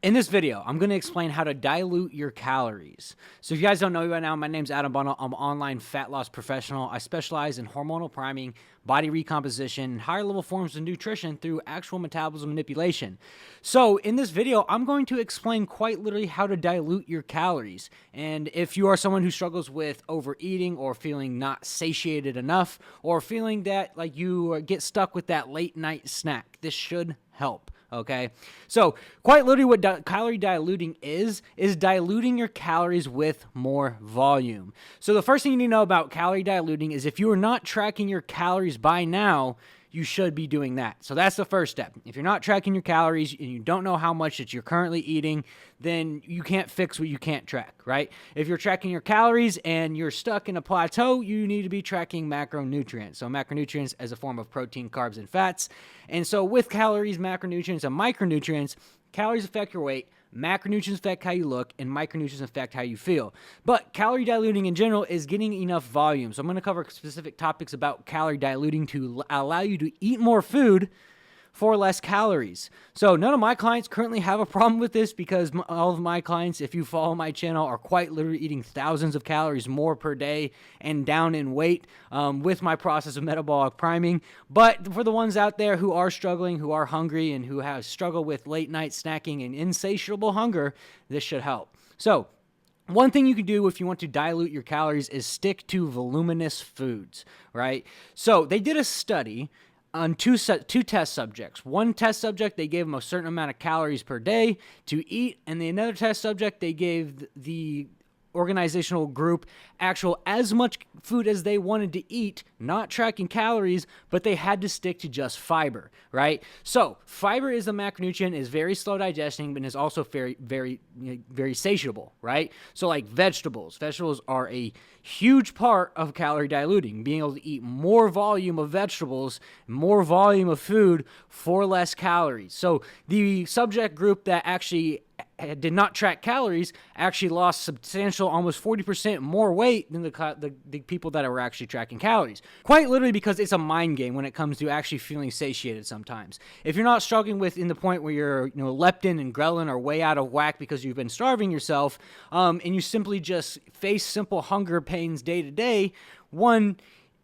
In this video, I'm going to explain how to dilute your calories. So if you guys don't know me right now, my name's Adam Bundle. I'm an online fat loss professional. I specialize in hormonal priming, body recomposition, and higher level forms of nutrition through actual metabolism manipulation. So in this video, I'm going to explain quite literally how to dilute your calories. And if you are someone who struggles with overeating or feeling not satiated enough or feeling that like you get stuck with that late night snack, this should help. Okay, so quite literally what calorie diluting is diluting your calories with more volume. So the first thing you need to know about calorie diluting is if you are not tracking your calories by now, you should be doing that. So that's the first step. If you're not tracking your calories and you don't know how much that you're currently eating, then you can't fix what you can't track, right? If you're tracking your calories and you're stuck in a plateau, you need to be tracking macronutrients. So macronutrients as a form of protein, carbs, and fats. And so with calories, macronutrients, and micronutrients, calories affect your weight, macronutrients affect how you look, and micronutrients affect how you feel. But calorie diluting in general is getting enough volume. So I'm going to cover specific topics about calorie diluting to allow you to eat more food for less calories. So none of my clients currently have a problem with this because all of my clients, if you follow my channel, are quite literally eating thousands of calories more per day and down in weight with my process of metabolic priming. But for the ones out there who are struggling, who are hungry, and who have struggled with late night snacking and insatiable hunger, this should help. So one thing you can do if you want to dilute your calories is stick to voluminous foods, right? So they did a study on two test subjects. One test subject, they gave them a certain amount of calories per day to eat, and another test subject, they gave the organizational group actual as much food as they wanted to eat, not tracking calories, but they had to stick to just fiber, right? So fiber is a macronutrient, is very slow digesting, but is also very satiable, right? So like vegetables are a huge part of calorie diluting, being able to eat more volume of vegetables, more volume of food for less calories. So the subject group that actually did not track calories actually lost substantial, almost 40% more weight than the people that were actually tracking calories. Quite literally because it's a mind game when it comes to actually feeling satiated sometimes. If you're not struggling with in the point where your leptin and ghrelin are way out of whack because you've been starving yourself, and you simply just face simple hunger pains day to day,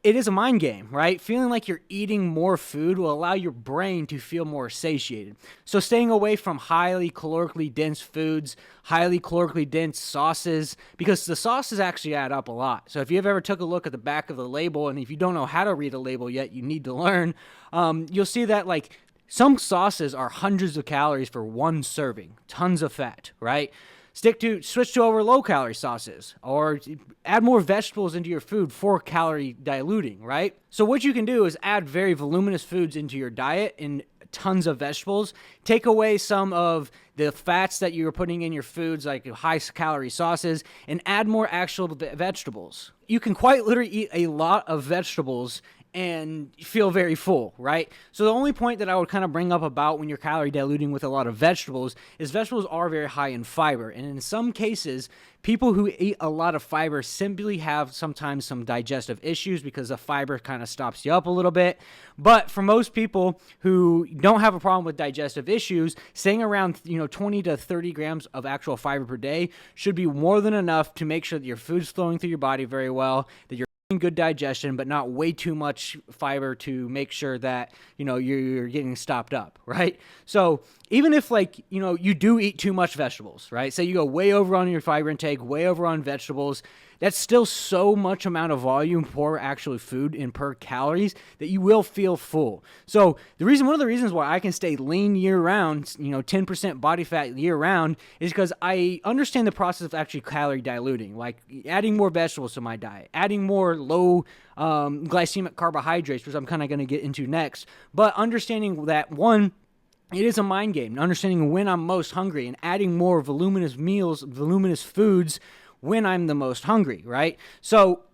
it is a mind game, right? Feeling like you're eating more food will allow your brain to feel more satiated. So staying away from highly calorically dense foods, highly calorically dense sauces, because the sauces actually add up a lot. So if you've ever took a look at the back of the label, and if you don't know how to read a label yet, you need to learn, you'll see that like some sauces are hundreds of calories for one serving, tons of fat, right? Switch to over low-calorie sauces or add more vegetables into your food for calorie diluting, right? So what you can do is add very voluminous foods into your diet and tons of vegetables. Take away some of the fats that you're putting in your foods, like high-calorie sauces, and add more actual vegetables. You can quite literally eat a lot of vegetables and feel very full, right? So the only point that I would kind of bring up about when you're calorie diluting with a lot of vegetables is vegetables are very high in fiber. And in some cases, people who eat a lot of fiber simply have sometimes some digestive issues because the fiber kind of stops you up a little bit. But for most people who don't have a problem with digestive issues, staying around 20 to 30 grams of actual fiber per day should be more than enough to make sure that your food's flowing through your body very well, that you're good digestion, but not way too much fiber to make sure that, you're getting stopped up, right? So even if you do eat too much vegetables, right? Say you go way over on your fiber intake, way over on vegetables, that's still so much amount of volume for actual food and per calories that you will feel full. So one of the reasons why I can stay lean year round, 10% body fat year round, is because I understand the process of actually calorie diluting, like adding more vegetables to my diet, adding more low glycemic carbohydrates, which I'm kind of going to get into next, but understanding that it is a mind game, understanding when I'm most hungry and adding more voluminous meals, voluminous foods when I'm the most hungry, right? So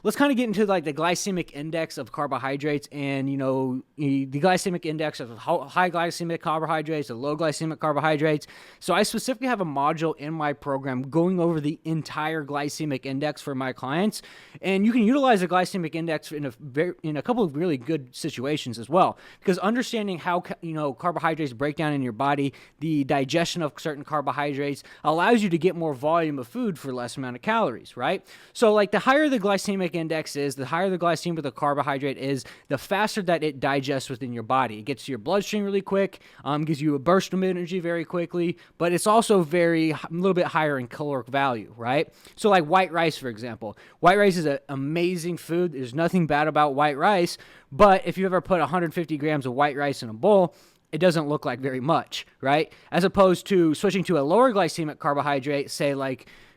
let's kind of get into like the glycemic index of carbohydrates, and the glycemic index of high glycemic carbohydrates, the low glycemic carbohydrates. So I specifically have a module in my program going over the entire glycemic index for my clients, and you can utilize the glycemic index in a couple of really good situations as well, because understanding how carbohydrates break down in your body, the digestion of certain carbohydrates allows you to get more volume of food for less amount of calories, right? So like the higher the glycemic index is, the higher the glycemia of the carbohydrate is, the faster that it digests within your body. It gets to your bloodstream really quick, gives you a burst of energy very quickly, but it's also a little bit higher in caloric value, right? So like white rice, for example. White rice is an amazing food. There's nothing bad about white rice, but if you ever put 150 grams of white rice in a bowl, it doesn't look like very much, right? As opposed to switching to a lower glycemic carbohydrate, say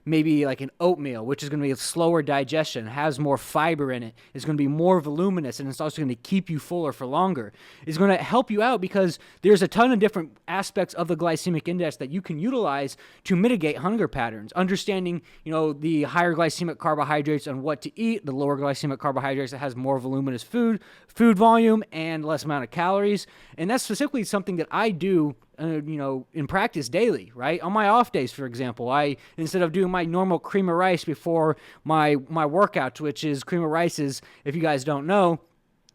maybe like an oatmeal, which is going to be a slower digestion, has more fiber in it, it's going to be more voluminous, and it's also going to keep you fuller for longer. It's going to help you out because there's a ton of different aspects of the glycemic index that you can utilize to mitigate hunger patterns. Understanding, the higher glycemic carbohydrates and what to eat, the lower glycemic carbohydrates that has more voluminous food volume and less amount of calories. And that's specifically something that I do in practice daily, right? On my off days, for example, instead of doing my normal cream of rice before my workouts, which is cream of rice is, if you guys don't know,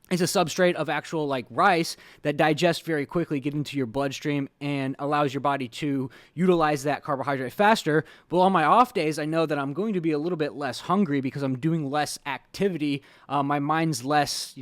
it's a substrate of actual like rice that digests very quickly, get into your bloodstream, and allows your body to utilize that carbohydrate faster. But on my off days, I know that I'm going to be a little bit less hungry because I'm doing less activity. My mind's less,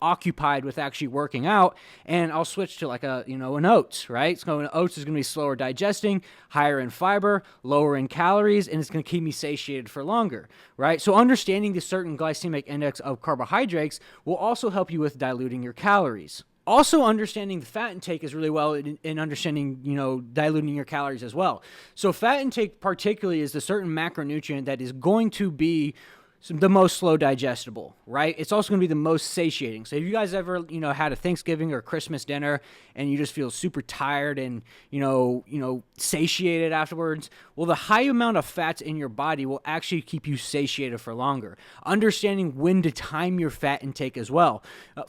occupied with actually working out, and I'll switch to like an oats, right? So an oats is going to be slower digesting, higher in fiber, lower in calories, and it's going to keep me satiated for longer, right? So understanding the certain glycemic index of carbohydrates will also help you with diluting your calories. Also, understanding the fat intake is really well in understanding, diluting your calories as well. So fat intake particularly is the certain macronutrient that is going to be the most slow digestible, right? It's also going to be the most satiating. So if you guys ever, had a Thanksgiving or Christmas dinner and you just feel super tired and, satiated afterwards, well, the high amount of fats in your body will actually keep you satiated for longer. Understanding when to time your fat intake as well.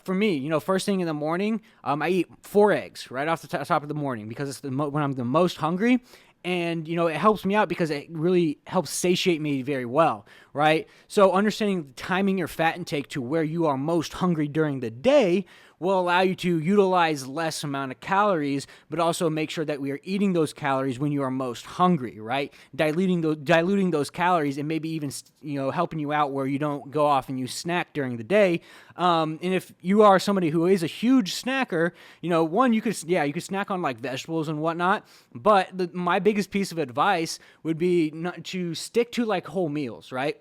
For me, first thing in the morning, I eat 4 eggs right off the top of the morning because it's when I'm the most hungry. And, it helps me out because it really helps satiate me very well, right? So understanding timing your fat intake to where you are most hungry during the day will allow you to utilize less amount of calories, but also make sure that we are eating those calories when you are most hungry, right? Diluting those calories, and maybe even, helping you out where you don't go off and you snack during the day. And if you are somebody who is a huge snacker, you could snack on like vegetables and whatnot. But my biggest piece of advice would be not to stick to like whole meals, right?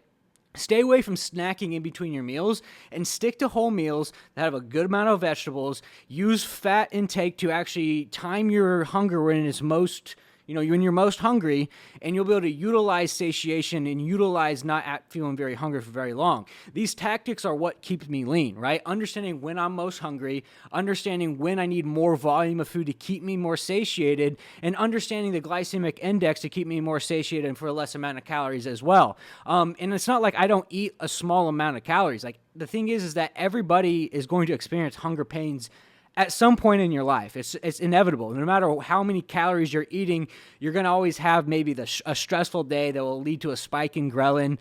Stay away from snacking in between your meals and stick to whole meals that have a good amount of vegetables. Use fat intake to actually time your hunger when it's most, when you're most hungry, and you'll be able to utilize satiation and utilize not feeling very hungry for very long. These tactics are what keeps me lean, right? Understanding when I'm most hungry, understanding when I need more volume of food to keep me more satiated, and understanding the glycemic index to keep me more satiated and for a less amount of calories as well. And it's not like I don't eat a small amount of calories. Like the thing is that everybody is going to experience hunger pains at some point in your life. It's inevitable. No matter how many calories you're eating, you're going to always have maybe a stressful day that will lead to a spike in ghrelin,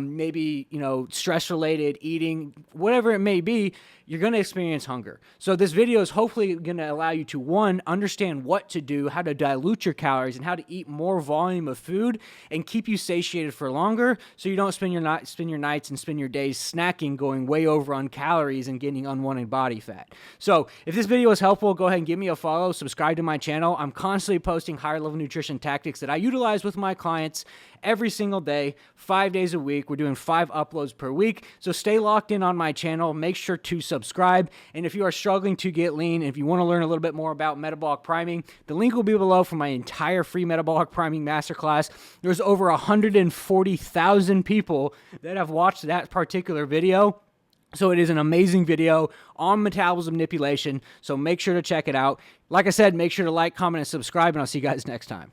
maybe, stress-related eating, whatever it may be, you're going to experience hunger. So this video is hopefully going to allow you to, one, understand what to do, how to dilute your calories, and how to eat more volume of food and keep you satiated for longer so you don't spend your nights and spend your days snacking, going way over on calories and getting unwanted body fat. So if this video was helpful, go ahead and give me a follow, subscribe to my channel. I'm constantly posting higher level nutrition tactics that I utilize with my clients every single day, 5 days a week. We're doing 5 uploads per week. So stay locked in on my channel. Make sure to subscribe. And if you are struggling to get lean, and if you want to learn a little bit more about metabolic priming, the link will be below for my entire free metabolic priming masterclass. There's over 140,000 people that have watched that particular video. So it is an amazing video on metabolism manipulation. So make sure to check it out. Like I said, make sure to like, comment, and subscribe, and I'll see you guys next time.